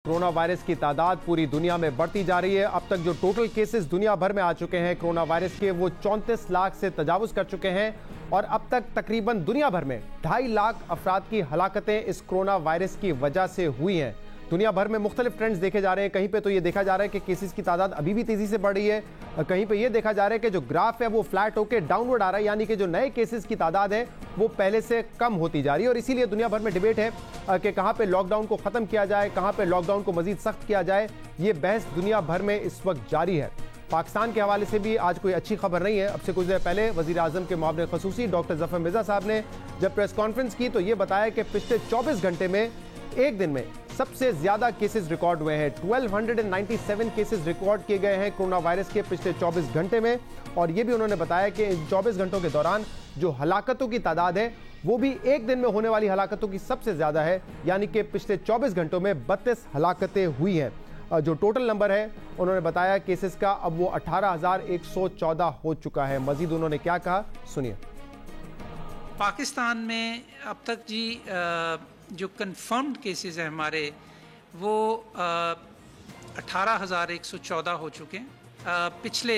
Corona virus की तादाद पूरी दुनिया में बढ़ती जा रही है। अब तक जो टोटल केसेस दुनिया भर में आ चुके हैं कोरोना वायरस के, वो 34 लाख से तजावुज कर चुके हैं और अब तक तकरीबन दुनिया भर में 2.5 लाख अफराद की हलाकतें इस कोरोना वायरस की वजह से हुई हैं। दुनिया भर में मुख्तलिफ ट्रेंड्स देखे जा रहे हैं। कहीं पे तो ये देखा जा रहा है कि केसेस की तादाद अभी भी तेजी से बढ़ रही है, कहीं पे ये देखा जा रहा है कि जो ग्राफ है वो फ्लैट होकर डाउनवर्ड आ रहा है, यानी कि जो नए केसेस की तादाद है वो पहले से कम होती जा रही है। और इसीलिए दुनिया भर में डिबेट है कि कहां पे लॉकडाउन को खत्म किया जाए, कहां पे लॉकडाउन को मजीद सख्त किया जाए। ये बहस दुनिया भर में इस वक्त जारी है। पाकिस्तान के हवाले से भी आज कोई अच्छी खबर नहीं है। अब से कुछ देर पहले वजीर आजम के मुआविन खसूसी डॉक्टर जफर मिर्जा साहब ने जब प्रेस कॉन्फ्रेंस की तो ये बताया कि पिछले 24 घंटे में एक दिन में सबसे ज्यादा केसेस रिकॉर्ड हुए हैं। 1297 केसेस रिकॉर्ड किए गए हैं कोरोना वायरस के पिछले 24 घंटे में। और यह भी उन्होंने बताया कि इन 24 घंटों के दौरान जो हलाकतों की तादाद है वो भी एक दिन में होने वाली हलाकतों की सबसे ज्यादा है, यानी कि पिछले 24 घंटों में 32 हलाकतें हुई हैं। जो टोटल नंबर है उन्होंने बताया केसेस का अब वो 18,114 हो चुका है। मजीद उन्होंने क्या कहा, सुनिए। पाकिस्तान में अब तक जी जो कंफर्म्ड केसेस हैं हमारे वो 18,114 हो चुके हैं। पिछले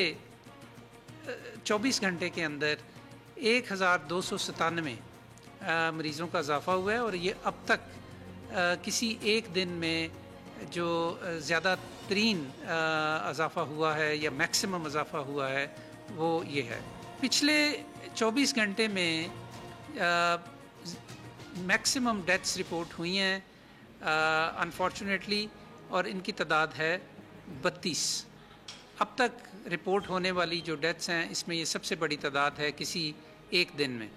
24 घंटे के अंदर 1,297 मरीज़ों का इजाफा हुआ है और ये अब तक किसी एक दिन में जो ज़्यादा तरीन इजाफा हुआ है या मैक्सिमम इजाफा हुआ है वो ये है। पिछले 24 घंटे में मैक्सिमम डेथ्स रिपोर्ट हुई हैं अनफॉर्चुनेटली, और इनकी तादाद है 32। अब तक रिपोर्ट होने वाली जो डेथ्स हैं इसमें ये सबसे बड़ी तादाद है किसी एक दिन में।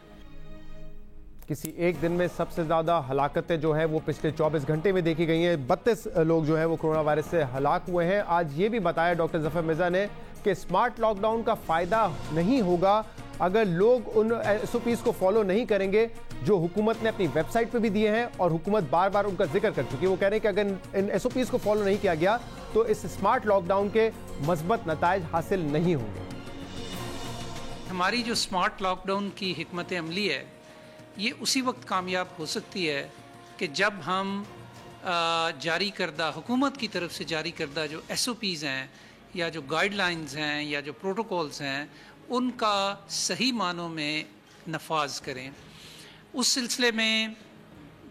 किसी एक दिन में सबसे ज़्यादा हलाकतें जो हैं वो पिछले 24 घंटे में देखी गई हैं। 32 लोग जो हैं वो कोरोना वायरस से हलाक हुए हैं। आज ये भी बताया डॉक्टर जफर मिर्जा ने कि स्मार्ट लॉकडाउन का फ़ायदा नहीं होगा अगर लोग उन SOPs को फॉलो नहीं करेंगे जो हुकूमत ने अपनी वेबसाइट पे भी दिए हैं और हुकूमत बार बार उनका जिक्र कर चुकी है। वो कह रहे हैं कि अगर इन SOPs को फॉलो नहीं किया गया तो इस स्मार्ट लॉकडाउन के मस्बत नताइज हासिल नहीं होंगे। हमारी जो स्मार्ट लॉकडाउन की हिकमत अमली है ये उसी वक्त कामयाब हो सकती है कि जब हम जारी करदा हुकूमत की तरफ से जारी करदा जो SOPs हैं या जो गाइडलाइंस हैं या जो प्रोटोकॉल्स हैं उनका सही मानों में नफाज करें। उस सिलसिले में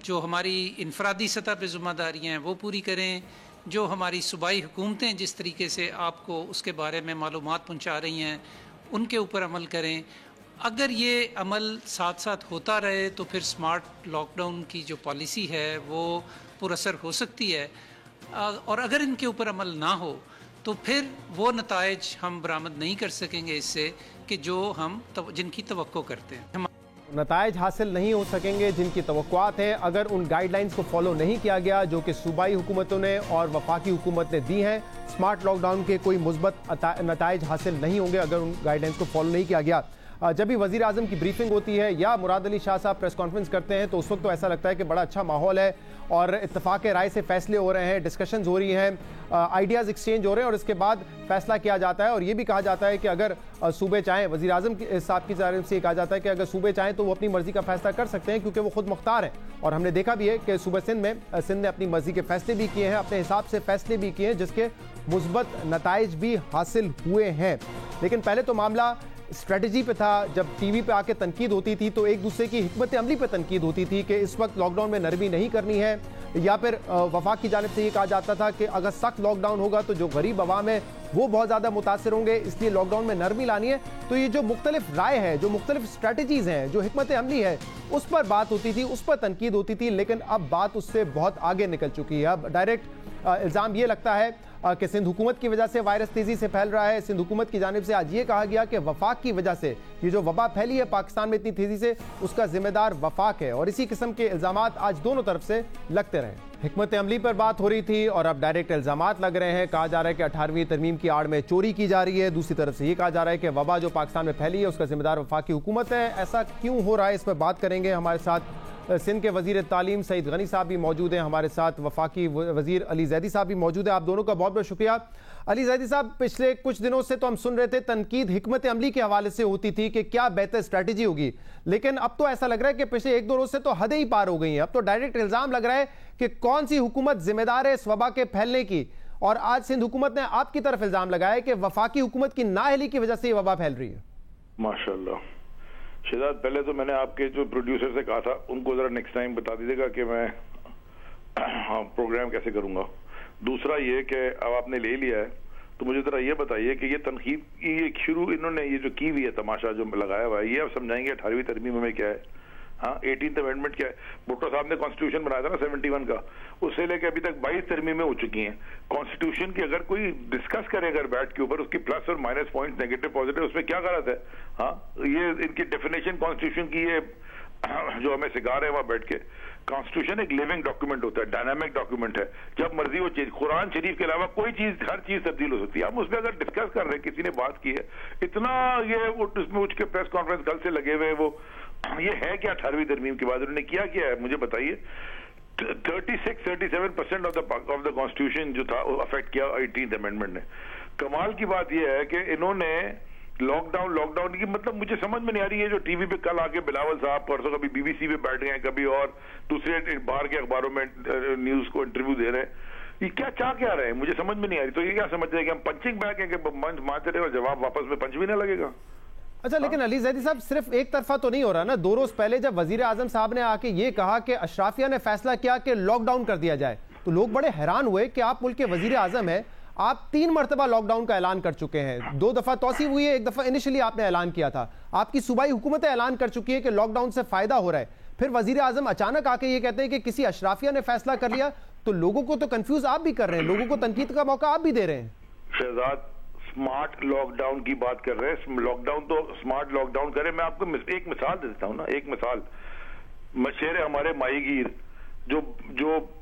जो हमारी इनफरादी सतह पे ज़िम्मेदारियाँ हैं वो पूरी करें। जो हमारी सूबाई हुकूमतें जिस तरीके से आपको उसके बारे में मालूमात पहुँचा रही हैं उनके ऊपर अमल करें। अगर ये अमल साथ साथ होता रहे तो फिर स्मार्ट लॉकडाउन की जो पॉलिसी है वो पुरअसर हो सकती है, और अगर इनके ऊपर अमल ना हो तो फिर वो नताइज हम बरामद नहीं कर सकेंगे इससे कि जो हम जिनकी तवक्को करते हैं। नताइज हासिल नहीं हो सकेंगे जिनकी तवक्कुआत है अगर उन गाइडलाइंस को फॉलो नहीं किया गया जो कि सूबाई हुकूमतों ने और वफाकी हुकूमत ने दी हैं। स्मार्ट लॉकडाउन के कोई मुस्बत नताइज हासिल नहीं होंगे अगर उन गाइडलाइंस को फॉलो नहीं किया गया। जब भी वज़ीर आज़म की ब्रीफिंग होती है या मुराद अली शाह साहब प्रेस कॉन्फ्रेंस करते हैं तो उस वक्त तो ऐसा लगता है कि बड़ा अच्छा माहौल है और इत्तफाक राय से फैसले हो रहे हैं, डिस्कशंस हो रही हैं, आइडियाज़ एक्सचेंज हो रहे हैं और इसके बाद फैसला किया जाता है। और ये भी कहा जाता है कि अगर सूबे चाहें, वज़ीर आज़म साहब की जानिब से कहा जाता है कि अगर सूबे चाहें तो वो अपनी मर्ज़ी का फैसला कर सकते हैं क्योंकि वो खुद मुख्तार हैं। और हमने देखा भी है कि सूबे सिंध ने अपनी मर्ज़ी के फैसले भी किए हैं, अपने हिसाब से फैसले भी किए हैं जिसके मुस्बत नताइज भी हासिल हुए हैं। लेकिन पहले तो मामला स्ट्रेटजी पे था। जब टीवी पे आके तनकीद होती थी तो एक दूसरे की हिकमत अमली पे तनकीद होती थी कि इस वक्त लॉकडाउन में नरमी नहीं करनी है, या फिर वफाक की जानिब से ये कहा जाता था कि अगर सख्त लॉकडाउन होगा तो जो गरीब अवाम है वो बहुत ज़्यादा मुतासर होंगे, इसलिए लॉकडाउन में नरमी लानी है। तो ये जो मुख्तलिफ राय है, जो मुख्तलिफ स्ट्रेटजीज़ हैं, जो हिकमत अमली है, उस पर बात होती थी, उस पर तनकीद होती थी। लेकिन अब बात उससे बहुत आगे निकल चुकी है। अब डायरेक्ट इल्ज़ाम ये लगता है कि सिंध हुकूमत की वजह से वायरस तेज़ी से फैल रहा है। सिंध हुकूमत की जानिब से आज ये कहा गया कि वफाक की वजह से ये जो वबा फैली है पाकिस्तान में इतनी तेज़ी से, उसका जिम्मेदार वफाक है। और इसी किस्म के इल्ज़ामात आज दोनों तरफ से लगते रहे। हिकमत अमली पर बात हो रही थी और अब डायरेक्ट इल्ज़ामात लग रहे हैं। कहा जा रहा है कि 18वीं तरमीम की आड़ में चोरी की जा रही है। दूसरी तरफ से ये कहा जा रहा है कि वबा जो पाकिस्तान में फैली है उसका जिम्मेदार वफाकी हुकूमत है। ऐसा क्यों हो रहा है, इस पर बात करेंगे। हमारे साथ सिंध के वजीर तालीम सईद गनी साहब भी मौजूद हैं हमारे साथ, वफाकी वजीर अली जैदी साहब भी मौजूद हैं। आप दोनों का बहुत बहुत शुक्रिया। अली जैदी साहब, पिछले कुछ दिनों से तो हम सुन रहे थे तनकीद हिकमत अमली के हवाले से होती थी कि क्या बेहतर स्ट्रैटेजी होगी, लेकिन अब तो ऐसा लग रहा है कि पिछले एक दो रोज से तो हदें ही पार हो गई हैं। अब तो डायरेक्ट इल्जाम लग रहा है कि कौन सी हुकूमत जिम्मेदार है इस वबा के फैलने की, और आज सिंध हुकूमत ने आपकी तरफ इल्जाम लगाया कि वफाकी हुकूमत की नाअहली की वजह से ये वबा फैल रही है। माशाल्लाह शहजाद, पहले तो मैंने आपके जो प्रोड्यूसर से कहा था उनको जरा नेक्स्ट टाइम बता दीजिएगा कि मैं प्रोग्राम कैसे करूंगा। दूसरा ये कि अब आपने ले लिया है तो मुझे जरा ये बताइए कि ये तनकीद ये शुरू इन्होंने ये जो की हुई है तमाशा जो लगाया हुआ है, ये आप समझाएंगे 18वीं तरमीम में क्या है? हाँ, 18th अमेंडमेंट क्या है? भुट्टो साहब ने कॉन्स्टिट्यूशन बनाया था ना 71 का, उससे लेकर अभी तक 22 तरमीमें हो चुकी हैं। कॉन्स्टिट्यूशन की अगर कोई डिस्कस करे अगर बैठ के ऊपर उसकी प्लस और माइनस पॉइंट, नेगेटिव पॉजिटिव, उसमें क्या गलत है? हाँ, ये इनकी डेफिनेशन कॉन्स्टिट्यूशन की ये जो हमें सिखा रहे हैं वहां बैठ के, कॉन्स्टिट्यूशन एक लिविंग डॉक्यूमेंट होता है, डायनामिक डॉक्यूमेंट है, जब मर्जी वो चीज, कुरान शरीफ के अलावा कोई चीज, हर चीज तब्दील हो सकती है। हम उसमें अगर डिस्कस कर रहे हैं, किसी ने बात की है, इतना ये उसमें उठ के प्रेस कॉन्फ्रेंस कल से लगे हुए, वो ये है क्या 18वीं तरमीम के बाद उन्होंने क्या किया है मुझे बताइए। 36-37% ऑफ द कॉन्स्टिट्यूशन जो था अफेक्ट किया 18th अमेंडमेंट ने। कमाल की बात यह है कि इन्होंने लॉकडाउन की, मतलब मुझे समझ में नहीं आ रही है। जो टीवी पे कल आके बिलावल साहब परसों कभी बीबीसी पे बैठ गए, कभी और दूसरे बाहर के अखबारों में न्यूज को इंटरव्यू दे रहे हैं, ये क्या रहे हैं मुझे समझ में नहीं आ रही। तो ये क्या समझ रहे हैं कि हम पंचिंग बैग है कि मंच मारते रहे और जवाब वापस में पंच भी ना लगेगा? अच्छा, लेकिन अली जैदी साहब सिर्फ एक तरफा तो नहीं हो रहा ना। 2 रोज पहले जब वजीर आजम साहब ने आके ये कहा कि अशराफिया ने फैसला किया कि लॉकडाउन कर दिया जाए, तो लोग बड़े हैरान हुए कि आप मुल्क के वजीर आजम है, आप 3 मरतबा लॉकडाउन का ऐलान कर चुके हैं। 2 दफा तौसीफ हुई है, 1 दफा इनिशियली आपने ऐलान किया था। आपकी सूबाई हुकूमतें ऐलान कर चुकी है कि लॉकडाउन से फायदा हो रहा है, फिर वजीर आजम अचानक आके ये कहते हैं कि किसी अशराफिया ने फैसला कर लिया। तो लोगों को तो कंफ्यूज आप भी कर रहे हैं, लोगों को तनकीद का मौका आप भी दे रहे हैं। शहजाद, स्मार्ट लॉकडाउन की बात कर रहे हैं, लॉकडाउन तो स्मार्ट लॉकडाउन करे। मैं आपको एक मिसाल देता हूं ना, एक मिसाल। मशेरे हमारे माहीगीर जो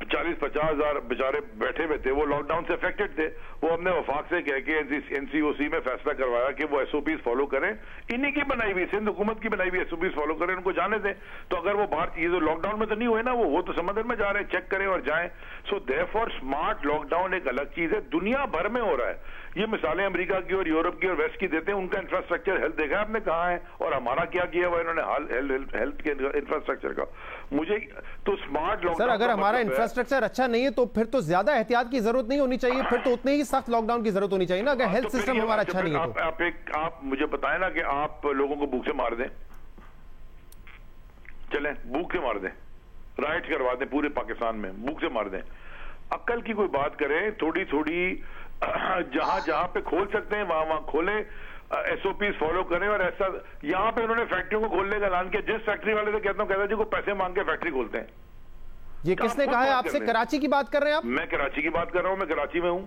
40-50 हजार बेचारे बैठे हुए थे, वो लॉकडाउन से अफेक्टेड थे। वो हमने वफाक से कह के एनसीओसी में फैसला करवाया कि वो एसओपीज फॉलो करें, इन्हीं की बनाई हुई, सिंध हुकूमत की बनाई हुई एसओपीज फॉलो करें, उनको जाने दें। तो अगर वो बाहर, ये जो लॉकडाउन में तो नहीं हुए ना, वो तो समंदर में जा रहे हैं, चेक करें और जाएं। सो देयरफॉर स्मार्ट लॉकडाउन एक अलग चीज है, दुनिया भर में हो रहा है। ये मिसालें अमेरिका की और यूरोप की और वेस्ट की देते हैं, उनका इंफ्रास्ट्रक्चर हेल्थ देखा आपने कहाँ है, और हमारा क्या किया हुआ इन्होंने हेल्थ के इंफ्रास्ट्रक्चर का। मुझे तो स्मार्ट सर, अगर हमारा इंफ्रास्ट्रक्चर अच्छा नहीं है तो फिर तो ज्यादा एहतियात की जरूरत नहीं होनी चाहिए, फिर तो उतने ही सख्त लॉकडाउन की जरूरत होनी चाहिए ना, अगर हेल्थ सिस्टम हमारा अच्छा नहीं है तो। आप मुझे बताएं ना कि आप लोगों को भूख से मार दें, चलें भूख से मार दें, राइट करवा दें पूरे पाकिस्तान में, भूख से मार दें। अक्ल की कोई बात करें, थोड़ी थोड़ी जहां पे खोल सकते हैं वहां खोलें, एसओपीज फॉलो करें। और ऐसा यहाँ पे उन्होंने फैक्ट्रियों को खोलने का ऐलान किया, जिस फैक्ट्री वाले से कहता जी को पैसे मांग के फैक्ट्री खोलते हैं। ये किसने कहा है आपसे? कराची की बात कर रहे हैं आप? मैं कराची की बात कर रहा हूं, मैं कराची में हूं।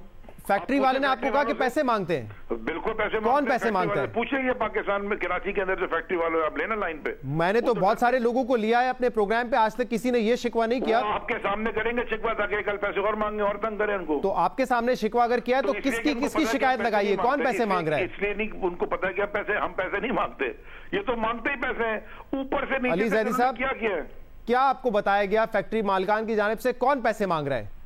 फैक्ट्री वाले ने आपको कहा कि पैसे मांगते हैं? बिल्कुल पैसे। कौन पैसे मांगते हैं? पूछिए पाकिस्तान में कराची के अंदर जो फैक्ट्री वाले, आप लेना लाइन पे। मैंने तो बहुत सारे लोगों को लिया है अपने प्रोग्राम पे, आज तक किसी ने ये शिकवा नहीं किया। आपके सामने करेंगे शिकवा ताकि कल पैसे और मांगे और तंग करें उनको। तो आपके सामने शिकवा अगर किया तो किसकी शिकायत लगाई है? कौन पैसे मांग रहा है? इसलिए नहीं, उनको पता है क्या पैसे, हम पैसे नहीं मांगते, ये तो मांगते ही पैसे हैं ऊपर से नीचे। अली जैदी साहब, क्या किया, क्या आपको बताया गया फैक्ट्री मालिकान की जानिब से कौन पैसे मांग रहा है?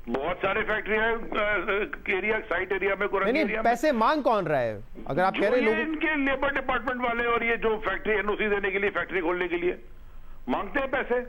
बहुत सारे फैक्ट्री है एरिया, साइट एरिया में, नहीं, पैसे मांग कौन रहा है? अगर आप कह रहे हैं इनके लेबर डिपार्टमेंट वाले, और ये जो फैक्ट्री एनओसी देने के लिए, फैक्ट्री खोलने के लिए मांगते हैं पैसे।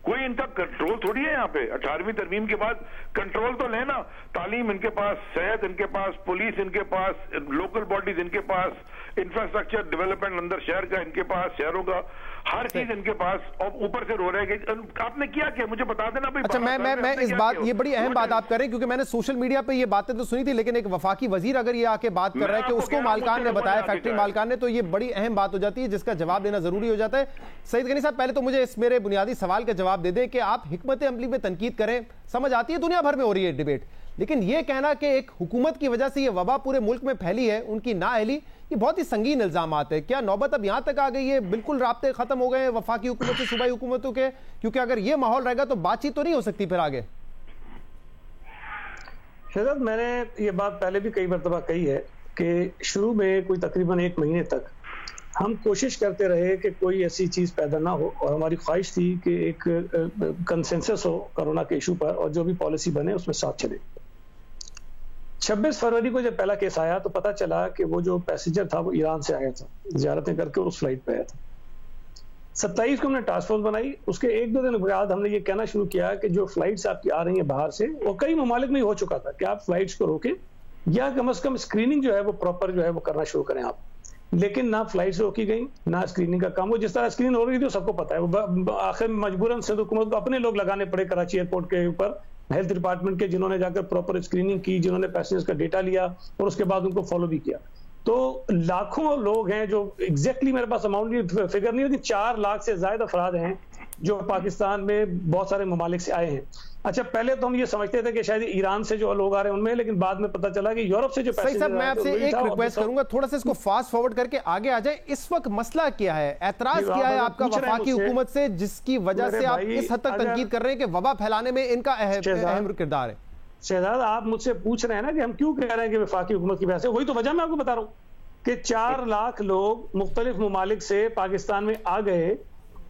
कोई इनका कंट्रोल थोड़ी है यहाँ पे। 18वीं तरमीम के बाद कंट्रोल तो लेना, तालीम इनके पास, सेहत इनके पास, पुलिस इनके पास, लोकल बॉडीज इनके पास, इंफ्रास्ट्रक्चर डेवलपमेंट अंदर शहर का इनके पास, शहरों का हर चीज इनके पास, और ऊपर से रो रहे हैं कि आपने क्या किया, मुझे बता देना भाई। अच्छा, मैं इस बात, ये बड़ी अहम बात आप कर रहे हैं, क्योंकि मैंने सोशल मीडिया पे ये बातें तो सुनी थी, लेकिन एक वफाकी वजीर अगर ये आके बात कर रहा है कि उसको मालिकान ने बताया, फैक्ट्री मालिकान ने, तो ये बड़ी अहम बात हो जाती है जिसका जवाब देना जरूरी हो जाता है। सईद गनी साहब, पहले तो मुझे इस मेरे बुनियादी सवाल का जवाब दे दें कि आप हिकमत अमली में तनकीद करें, समझ आती है, दुनिया भर में हो रही है डिबेट, लेकिन ये कहना कि एक हुकूमत की वजह से ये वबा पूरे मुल्क में फैली है, उनकी नाअहली, ये बहुत ही संगीन इल्जाम आते हैं। क्या नौबत अब यहां तक आ गई है, बिल्कुल राब्ते खत्म हो गए हैं वफाकी हुकूमत से सूबाई हुकूमतों के? क्योंकि अगर ये माहौल रहेगा तो बातचीत तो नहीं हो सकती फिर आगे। शहजाद, मैंने ये बात पहले भी कई मरतबा कही है कि शुरू में कोई तकरीबन 1 महीने तक हम कोशिश करते रहे कि कोई ऐसी चीज़ पैदा ना हो, और हमारी ख्वाहिश थी कि एक कंसेंसस हो कोरोना के इशू पर, और जो भी पॉलिसी बने उसमें साथ चले। 26 फरवरी को जब पहला केस आया तो पता चला कि वो जो पैसेंजर था वो ईरान से आया था, ज़ियारतें करके उस फ्लाइट पे आया था। 27 को हमने टास्क फोर्स बनाई। उसके 1-2 दिन बाद हमने ये कहना शुरू किया कि जो फ्लाइट्स आपकी आ रही हैं बाहर से, वो कई ममालिक में हो चुका था कि आप फ्लाइट्स को रोकें या कम से कम स्क्रीनिंग जो है वो प्रॉपर जो है वो करना शुरू करें आप। लेकिन ना फ्लाइट्स रोकी गई, ना स्क्रीनिंग का काम। वो जिस तरह स्क्रीन हो रही थी तो सबको पता है, वो आखिर में मजबूरन सिंध हुकूमत को अपने लोग लगाने पड़े कराची एयरपोर्ट के ऊपर, हेल्थ डिपार्टमेंट के, जिन्होंने जाकर प्रॉपर स्क्रीनिंग की, जिन्होंने पैसेंजर्स का डेटा लिया और उसके बाद उनको फॉलो भी किया। तो लाखों लोग हैं जो एग्जैक्टली मेरे पास अमाउंट की फिगर नहीं होती, 4 लाख से ज्यादा अफराद हैं जो पाकिस्तान में बहुत सारे ममालिक से आए हैं। अच्छा, पहले तो हम ये समझते थे कि शायद ईरान से जो लोग आ रहे हैं उनमें, लेकिन बाद में पता चला कि यूरोप से जो पैसेंजर। साहब, मैं आपसे एक रिक्वेस्ट करूंगा, थोड़ा सा इसको फास्ट फॉरवर्ड करके आगे आ जाए। इस वक्त मसला क्या है, एतराज क्या है आपका वफाकी हुकूमत से, जिसकी वजह से आप इस हद तक तनकीद कर रहे हैं कि वबा फैलाने में इनका अहम किरदार है? शहजाद, आप मुझसे पूछ रहे हैं ना कि हम क्यों कह रहे हैं कि वफाकी हुकूमत की वजह से, वही तो वजह मैं आपको बता रहा हूँ कि 4 लाख लोग मुख्तलिफ ममालिक से पाकिस्तान में आ गए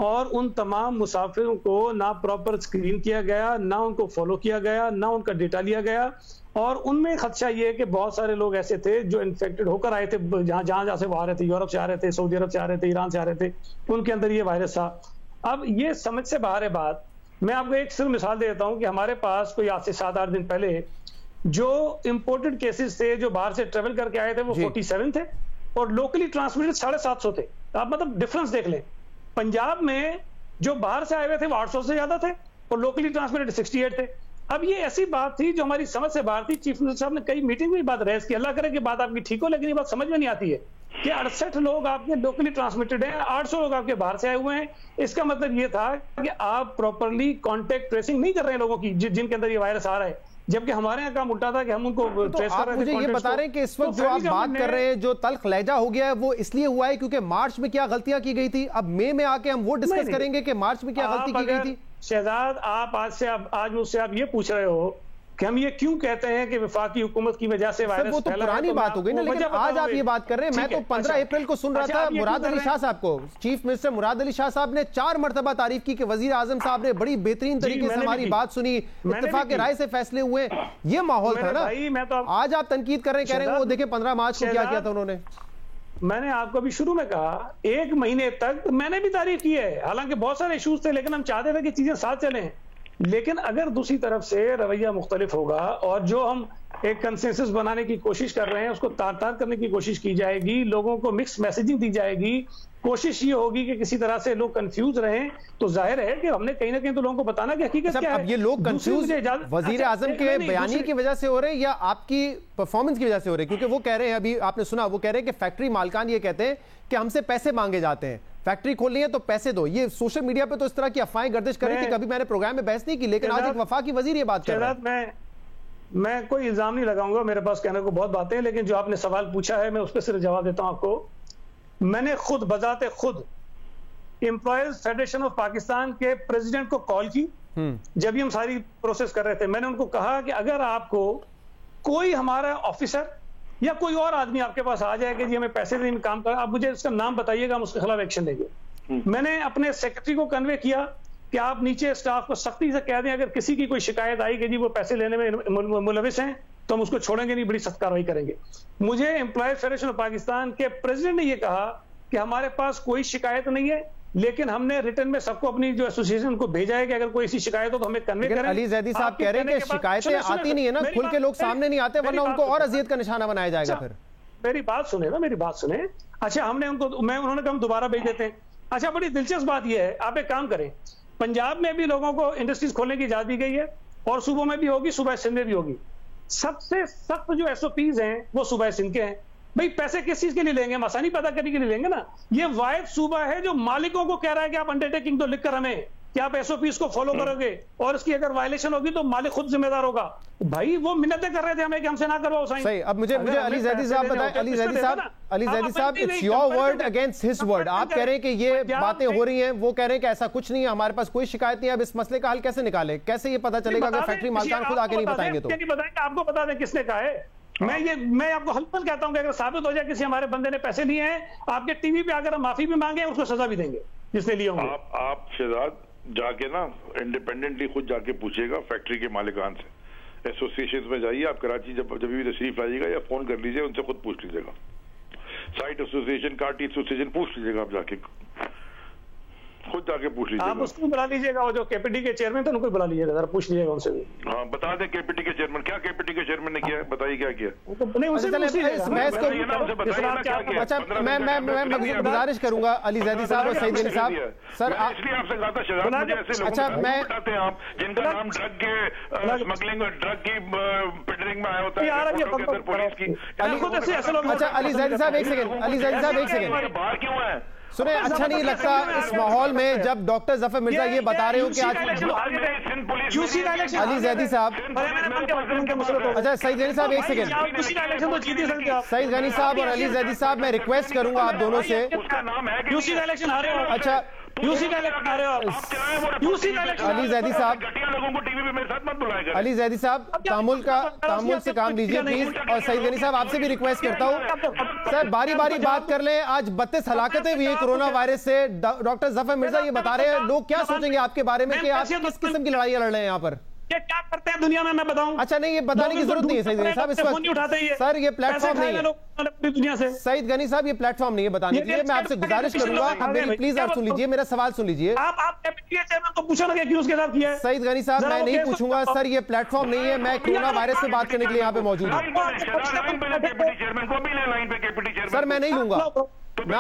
और उन तमाम मुसाफिरों को ना प्रॉपर स्क्रीन किया गया, ना उनको फॉलो किया गया, ना उनका डेटा लिया गया। और उनमें खदशा ये है कि बहुत सारे लोग ऐसे थे जो इन्फेक्टेड होकर आए थे, जहां से वो आ रहे थे, यूरोप से आ रहे थे, सऊदी अरब से आ रहे थे, ईरान से आ रहे थे, उनके अंदर ये वायरस था। अब ये समझ से बाहर है बात। मैं आपको एक सिर्फ मिसाल दे देता हूँ कि हमारे पास कोई आज से 7-8 दिन पहले जो इंपोर्टेड केसेस थे, जो बाहर से ट्रेवल करके आए थे, वो 47 थे और लोकली ट्रांसमिटेड 750 थे। आप मतलब डिफरेंस देख लें। पंजाब में जो बाहर से आए हुए थे वो 800 से ज्यादा थे और लोकली ट्रांसमिटेड 68 थे। अब ये ऐसी बात थी जो हमारी समझ से बाहर थी। चीफ मिनिस्टर साहब ने कई मीटिंग में बात रेज की, अल्लाह करे कि बात आपकी ठीक हो, लेकिन ये बात समझ में नहीं आती है कि 68 लोग आपके लोकली ट्रांसमिटेड हैं, 800 लोग आपके बाहर से आए हुए हैं। इसका मतलब ये था कि आप प्रॉपरली कॉन्टेक्ट ट्रेसिंग नहीं कर रहे हैं लोगों की जिनके अंदर ये वायरस आ रहा है, जबकि हमारे यहाँ काम उल्टा था कि हम उनको ट्रेस कर रहे थे। मुझे ये बता रहे हैं कि इस वक्त जो आप बात कर रहे हैं, जो तल्ख लहजा हो गया है, वो इसलिए हुआ है क्योंकि मार्च में क्या गलतियां की गई थी। अब मई में आके हम वो डिस्कस करेंगे कि मार्च में क्या गलती की गई थी। शहजाद, आप आज मुझसे आप ये पूछ रहे हो कि हम ये क्यों कहते हैं कि वफाकी हुकूमत की वजह से वायरस वो तो पुरानी बात हो गई ना, लेकिन आज आप ये बात कर रहे हैं। मैं तो 15 अप्रैल को सुन रहा था मुराद अली शाह साहब को, चीफ मिनिस्टर मुराद अली शाह साहब ने 4 मरतबा तारीफ की कि वजीर आजम साहब ने बड़ी बेहतरीन तरीके से हमारी बात सुनी, इत्तेफाक राय से फैसले हुए। ये माहौल था ना। आज आप तनकीद कर रहे हैं, कह रहे हैं वो देखें 15 मार्च को क्या किया था उन्होंने। मैंने आपको अभी शुरू में कहा 1 महीने तक मैंने भी तारीफ की है, हालांकि बहुत सारे इश्यूज थे, लेकिन हम चाहते थे कि चीजें साथ चलें। लेकिन अगर दूसरी तरफ से रवैया मुख्तलिफ होगा और जो हम एक कंसेंसस बनाने की कोशिश कर रहे हैं उसको तार करने की कोशिश की जाएगी, लोगों को मिक्स मैसेजिंग दी जाएगी, कोशिश ये होगी कि किसी तरह से लोग कंफ्यूज रहें, तो जाहिर है कि हमने कहीं ना कहीं तो लोगों को बताना कि हकीकत क्या है। अब ये लोग कंफ्यूज वजीर आजम के बयानी की वजह से हो रहे हैं या आपकी परफॉर्मेंस की वजह से हो रहे हैं? क्योंकि वो कह रहे हैं, अभी आपने सुना, वो कह रहे हैं कि फैक्ट्री मालकान ये कहते हैं कि हमसे पैसे मांगे जाते हैं, फैक्ट्री खोलनी है तो पैसे दो। ये सोशल मीडिया पे तो इस तरह की अफवाहें गर्दिश कर रही थी, कभी मैंने प्रोग्राम में बहस नहीं की, लेकिन आज एक वफाकी वजीर ये बात कर रहा है। मैं कोई इल्जाम नहीं लगाऊंगा, मेरे पास कहने को बहुत बातें हैं, लेकिन जो आपने सवाल पूछा है मैं उस पर सिर्फ जवाब देता हूं आपको। मैंने खुद बजाते खुद एम्प्लॉयज फेडरेशन ऑफ पाकिस्तान के प्रेसिडेंट को कॉल की जब भी हम सारी प्रोसेस कर रहे थे। मैंने उनको कहा कि अगर आपको कोई हमारा ऑफिसर या कोई और आदमी आपके पास आ जाए कि जी हमें पैसे देने काम कर, आप मुझे इसका नाम बताइएगा, हम उसके खिलाफ एक्शन लेंगे। मैंने अपने सेक्रेटरी को कन्वे किया कि आप नीचे स्टाफ को सख्ती से कह दें अगर किसी की कोई शिकायत आई कि जी वो पैसे लेने में मुलविस हैं तो हम उसको छोड़ेंगे नहीं, बड़ी सख्त कार्रवाई करेंगे। मुझे एम्प्लॉयज फेडरेशन ऑफ पाकिस्तान के प्रेसिडेंट ने यह कहा कि हमारे पास कोई शिकायत नहीं है, लेकिन हमने रिटर्न में सबको अपनी जो एसोसिएशन को भेजा है कि अगर कोई ऐसी शिकायत हो तो हमें कन्वे करें। अली जैदी साहब कह रहे हैं कि शिकायतें आती नहीं है ना, खुल के लोग सामने नहीं आते, वरना उनको और अजियत का निशाना बनाया जाएगा। फिर मेरी बात सुने ना, मेरी बात सुने। अच्छा, हमने उनको उन्होंने कहा हम दोबारा भेज देते हैं। अच्छा, बड़ी दिलचस्प बात यह है, आप एक काम करें, पंजाब में भी लोगों को इंडस्ट्रीज खोलने की इजाजत दी गई है और सूबों में भी होगी, सूबा सिंध में भी होगी। सबसे सख्त जो एसओपीज हैं वो सूबा सिंध के हैं। भाई पैसे किस चीज के लिए लेंगे? हम आसानी पैदा करने के लिए लेंगे ना। ये वाहिद सूबा है जो मालिकों को कह रहा है कि आप अंडरटेकिंग तो लिखकर हमें कि आप एसओपीज को फॉलो करोगे और इसकी अगर वायलेशन होगी तो मालिक खुद जिम्मेदार होगा। भाई वो मिन्नतें कर रहे थे हमें कि हमसे ना करवाओ साइन। सही। अब मुझे अली जैदी साहब बताएं, अली जैदी साहब it's your word against his word. आप कह रहे हैं कि ये बातें हो रही हैं, वो कह रहे हैं कि ऐसा कुछ नहीं है, हमारे पास कोई शिकायत नहीं है। अब इस मसले का हल कैसे निकाले, कैसे ये पता चलेगा अगर फैक्ट्री मालिकान खुद आके नहीं बताएंगे तो? आपको बता दें किसने कहा है, मैं आपको हल्फन कहता हूं कि अगर साबित हो जाए किसी हमारे बंदे ने पैसे लिए हैं, आपके टीवी पे आकर हम माफी भी मांगे, उसको सजा भी देंगे जिसने लिए होंगे। आप शहजाद जाके ना इंडिपेंडेंटली खुद जाके पूछिएगा फैक्ट्री के मालिकान से, एसोसिएशन में जाइए आप, कराची जब भी तशरीफ लाइएगा या फोन कर लीजिए, उनसे खुद पूछ लीजिएगा, साइट एसोसिएशन, कार्टी एसोसिएशन, पूछ लीजिएगा आप जाके, खुद जाके पूछ लीजिएगा। आप उसको बुला लीजिएगा, वो जो केपीटी के चेयरमैन थे उनको बुला लीजिएगा, जरा पूछ लीजिएगा उनसे भी। हाँ बता दें केपीटी के चेयरमैन, क्या केपीटी के चेयरमैन ने किया है, बताइए क्या किया। नहीं उनसे पूछ लीजिएगा। अच्छा मैं गुजारिश करूंगा अली जैदी साहब और सईद गनी साहब, सर इसलिए आपसे कहा था शहजाद, मुझे ऐसे लोगों को बताते हैं आप जिनका नाम ड्रग के स्मगलिंग और ड्रग की पेडलिंग में आया होता है पुलिस की। अच्छा अली जैदी साहब एक सेकंड, अली जैदी साहब एक सेकंड, बाहर क्यों है सुने, अच्छा नहीं लगता इस माहौल में जब डॉक्टर जफर मिर्जा ये बता रहे हो कि आज अली जैदी साहब, अच्छा सईद गनी साहब एक सेकंड, सईद गनी साहब और अली जैदी साहब मैं रिक्वेस्ट करूंगा आप दोनों से, अच्छा अली जैदी साहब, अली जैदी साहब तामुल से काम लीजिए प्लीज, और सईद गनी साहब आपसे भी रिक्वेस्ट करता हूं सर बारी बारी बात कर लें। आज 32 हलाकतें हुई है कोरोना वायरस से, डॉक्टर जफर मिर्जा ये बता रहे हैं, लोग क्या सोचेंगे आपके बारे में कि आप किस किस्म की लड़ाइयां लड़ रहे हैं यहाँ पर, ये क्या करते हैं दुनिया में मैं बताऊं। अच्छा नहीं ये बताने की जरूरत नहीं है सईद गनी साहब, इस वक्त सर ये प्लेटफॉर्म नहीं है दुनिया से, सईद गनी साहब ये प्लेटफॉर्म नहीं है बताने के लिए, मैं आपसे गुजारिश करूंगा आप मेरी प्लीज आप सुन लीजिए, मेरा सवाल सुन लीजिए। आप चेयरमैन को पूछा ना कि उसके साथ किया है। सईद गनी साहब मैं नहीं पूछूंगा सर, ये प्लेटफॉर्म नहीं है, मैं कोरोना वायरस पे बात करने के लिए यहाँ पे मौजूद हूँ सर, मैं नहीं लूंगा ना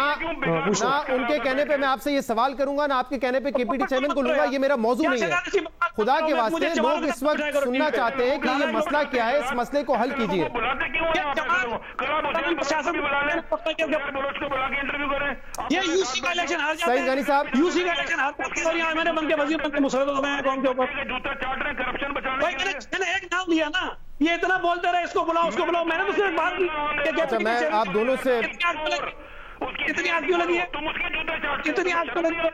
उनके कहने पे मैं आपसे ये सवाल करूंगा, ना आपके कहने पे केपीटी चेयरमैन को लूंगा, ये मेरा मौजू नहीं है। खुदा के वास्ते लोग इस वक्त सुनना चाहते हैं कि ये मसला क्या है, इस मसले को हल कीजिए। सईद गनी साहब यूसी का इलेक्शन मैंने बन के वजीर बन के मुसरत हो गए हैं कौन के ऊपर, मैंने एक नाम लिया ना, ये इतना बोलते रहे इसको बुलाओ उसको बुलाओ, मैंने तो सिर्फ बात की। अच्छा मैं आप दोनों से कितनी आग क्यों लगी है, कितनी आग क्यों लगी है।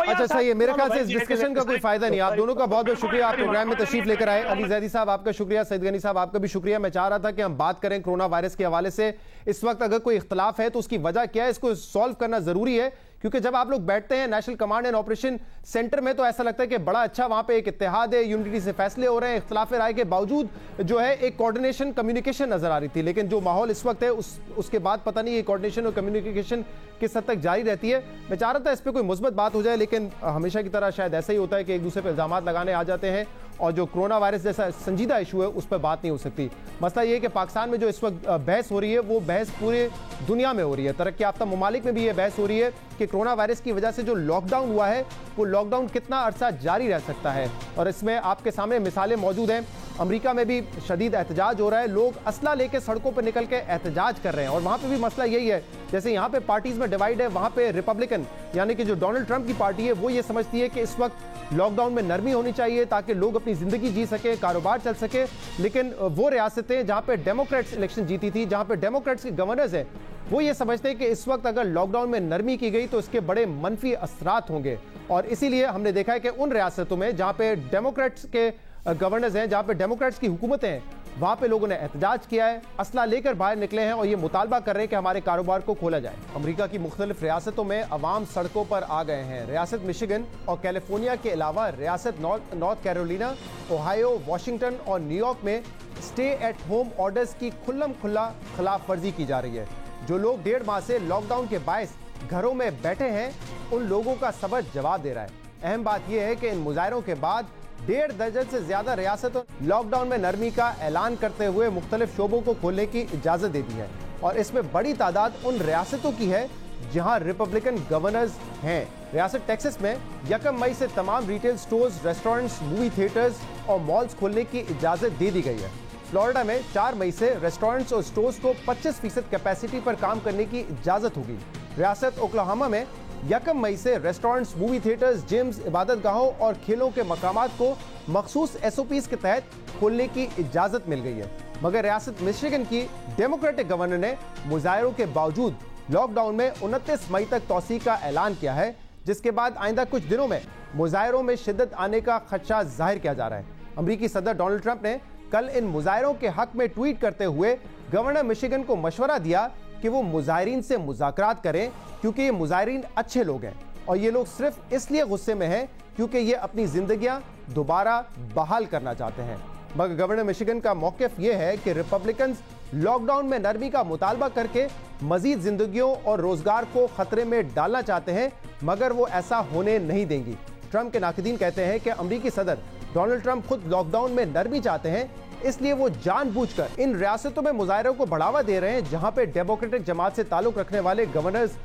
अच्छा सही है, मेरे ख्याल से इस डिस्कशन का कोई फायदा नहीं। आप दोनों का बहुत बहुत शुक्रिया, आप प्रोग्राम में तशरीफ लेकर आए। अली जैदी साहब आपका शुक्रिया, सईद गनी साहब आपका भी शुक्रिया। मैं चाह रहा था कि हम बात करें कोरोना वायरस के हवाले से, इस वक्त अगर कोई इख्तलाफ है तो उसकी वजह क्या है, इसको सॉल्व करना जरूरी है, क्योंकि जब आप लोग बैठते हैं national command and operation centre में तो ऐसा लगता है कि बड़ा अच्छा वहां पे एक इत्तेहाद है, यूनिटी से फैसले हो रहे हैं, इख्तिलाफ राय के बावजूद जो है एक कोऑर्डिनेशन कम्युनिकेशन नजर आ रही थी, लेकिन जो माहौल इस वक्त है उसके बाद पता नहीं ये कोऑर्डिनेशन और कम्युनिकेशन किस हद तक जारी रहती है। मैं चाह रहा था इस पर कोई मुस्बत बात हो जाए, लेकिन हमेशा की तरह शायद ऐसा ही होता है कि एक दूसरे पर इल्जाम लगाने आ जाते हैं और जो कोरोना वायरस जैसा संजीदा इशू है उस पर बात नहीं हो सकती। मसला ये है कि पाकिस्तान में जो इस वक्त बहस हो रही है वो बहस पूरे दुनिया में हो रही है, तरक्की याफ्ता ममालिक में भी ये बहस हो रही है कि कोरोना वायरस की वजह से जो लॉकडाउन हुआ है वो लॉकडाउन कितना अरसा जारी रह सकता है, और इसमें आपके सामने मिसालें मौजूद हैं। अमेरिका में भी शदीद एहतजाज हो रहा है, लोग असला लेके सड़कों पर निकल के एहतजाज कर रहे हैं, और वहां पे भी मसला यही है, जैसे यहाँ पे पार्टीज में डिवाइड है, वहां पे रिपब्लिकन यानी कि जो डोनाल्ड ट्रंप की पार्टी है वो ये समझती है कि इस वक्त लॉकडाउन में नरमी होनी चाहिए ताकि लोग अपनी जिंदगी जी सके, कारोबार चल सके। लेकिन वो रियासतें जहां पे डेमोक्रेट्स इलेक्शन जीती थी, जहां पे डेमोक्रेट्स के गवर्नर्स हैं, वो ये समझते हैं कि इस वक्त अगर लॉकडाउन में नरमी की गई तो इसके बड़े मनफी असरात होंगे, और इसीलिए हमने देखा है कि उन रियासतों में जहां पे डेमोक्रेट्स के गवर्नर्स हैं, जहां पे डेमोक्रेट्स की हुकूमतें हैं, वहां पे लोगों ने एहतजाज किया है, असला लेकर बाहर निकले हैं और ये मुतालबा कर रहे हैं कि हमारे कारोबार को खोला जाए। अमेरिका की मुख्तलिफ रियासतों में अवाम सड़कों पर आ गए हैं। रियासत मिशिगन और कैलिफोर्निया के अलावा रियासत नॉर्थ कैरोलिना, ओहायो, वाशिंगटन और न्यूयॉर्क में स्टे एट होम ऑर्डर्स की खुल्लम खुल्ला खिलाफ वर्जी की जा रही है। जो लोग 1.5 माह से लॉकडाउन के बायस घरों में बैठे हैं उन लोगों का सबर जवाब दे रहा है। अहम बात यह है कि इन मुजाहरों के बाद 1.5 दर्जन से ज्यादा रियासतों लॉकडाउन में नरमी का ऐलान करते हुए मुख्तलिफ शोबों को खोलने की इजाजत दे दी है, और इसमें बड़ी तादाद उन रियासतों की है जहां रिपब्लिकन गवर्नर्स हैं। रियासत टेक्सास में 1 मई से तमाम retail stores, restaurants, movie theatres और मॉल्स खोलने की इजाजत दे दी गई है। फ्लोरिडा में 4 मई से रेस्टोरेंट्स और स्टोर्स को 25% कैपेसिटी पर काम करने की इजाजत होगी। रियासत ओक्लाहोमा में 1 मई से रेस्टोरेंट्स, मूवी थिएटर्स, जिम्स, इबादत गाहों और खेलों के मकामात को मखसूस SOPs के तहत खोलने की इजाजत मिल गई है। मगर रियासत मिशिगन की डेमोक्रेटिक गवर्नर ने मुजाहरों के बावजूद लॉकडाउन में 29 मई तक तौसीक का ऐलान किया है, जिसके बाद आइंदा कुछ दिनों में मुजाहरों में शिद्दत आने का खदशा जाहिर किया जा रहा है। अमरीकी सदर डोनाल्ड ट्रंप ने कल इन मुजाहिरों के हक में ट्वीट करते हुए गवर्नर मिशिगन को मशवरा दिया कि वो मुजाहिरीन से मुज़ाकरात करें, क्योंकि ये मुजाहिरीन अच्छे लोग हैं और ये लोग सिर्फ इसलिए गुस्से में हैं क्योंकि ये अपनी जिंदगियां दोबारा बहाल करना चाहते हैं। मगर गवर्नर मिशिगन का मौक़िफ़ ये है कि रिपब्लिकन्स लॉकडाउन में नरमी का मुतालबा करके मजीद जिंदगियों और रोजगार को खतरे में डालना चाहते हैं, मगर वो ऐसा होने नहीं देंगी। ट्रंप के नाक़दीन कहते हैं कि अमरीकी सदर डोनाल्ड ट्रंप खुद लॉकडाउन में नरमी चाहते हैं, इसलिए वो जानबूझकर इन रियासतों में मुजाहिरों को बढ़ावा दे रहे हैं जहां पे डेमोक्रेटिक जमात से ताल्लुक रखने वाले गवर्नर्स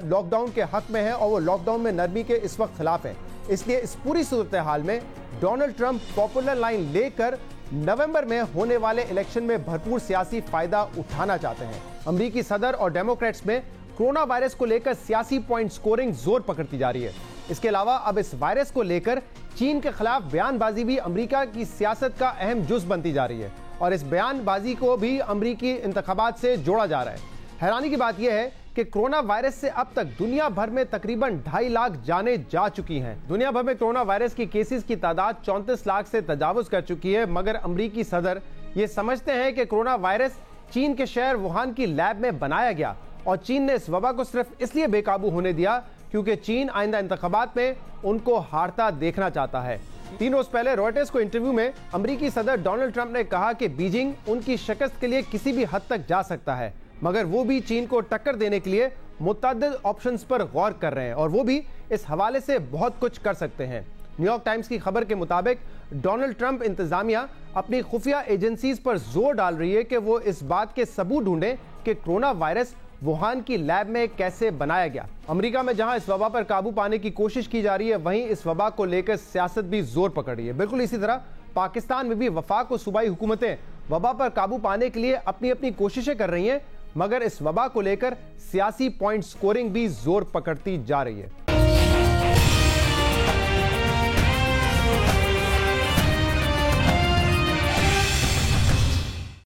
लॉकडाउन के हक में हैं और वो लॉकडाउन में नरमी के इस वक्त खिलाफ हैं। इसलिए इस पूरी सूरत हाल में डोनाल्ड ट्रंप पॉपुलर लाइन लेकर नवंबर में होने वाले इलेक्शन में भरपूर सियासी फायदा उठाना चाहते हैं। अमरीकी सदर और डेमोक्रेट्स में कोरोना वायरस को लेकर सियासी पॉइंट स्कोरिंग जोर पकड़ती जा रही है। इसके अलावा अब इस वायरस को लेकर चीन के खिलाफ बयानबाजी भी अमेरिका की सियासत का अहम जुज बनती जा रही है और इस बयानबाजी को भी अमेरिकी इंतखाबात से जोड़ा जा रहा है। हैरानी की बात यह है कि कोरोना वायरस से अब तक दुनिया भर में तकरीबन 2.5 लाख जानें जा चुकी हैं। दुनिया भर में कोरोना वायरस की केसेस की तादाद 34 लाख से तजावुज कर चुकी है, मगर अमरीकी सदर ये समझते हैं कि कोरोना वायरस चीन के शहर वुहान की लैब में बनाया गया और चीन ने इस वबा को सिर्फ इसलिए बेकाबू होने दिया क्योंकि चीन आइंदा इंतखाबात में उनको हारता देखना चाहता है। 3 रोज पहले रॉयटर्स को इंटरव्यू में अमरीकी सदर डोनाल्ड ट्रंप ने कहा कि बीजिंग उनकी शिकस्त के लिए किसी भी हद तक जा सकता है, मगर वो भी चीन को टक्कर देने के लिए मुतअद्दिद ऑप्शंस पर गौर कर रहे हैं और वो भी इस हवाले से बहुत कुछ कर सकते हैं। न्यूयॉर्क टाइम्स की खबर के मुताबिक डोनाल्ड ट्रंप इंतजामिया अपनी खुफिया एजेंसीज पर जोर डाल रही है कि वो इस बात के सबूत ढूंढें कि कोरोना वायरस वुहान की लैब में कैसे बनाया गया। अमेरिका में जहां इस वबा पर काबू पाने की कोशिश की जा रही है, वहीं इस वबा को लेकर सियासत भी जोर पकड़ रही है। बिल्कुल इसी तरह पाकिस्तान में भी वफाक और सूबाई हुकूमतें वबा पर काबू पाने के लिए अपनी अपनी कोशिशें कर रही हैं, मगर इस वबा को लेकर सियासी पॉइंट स्कोरिंग भी जोर पकड़ती जा रही है।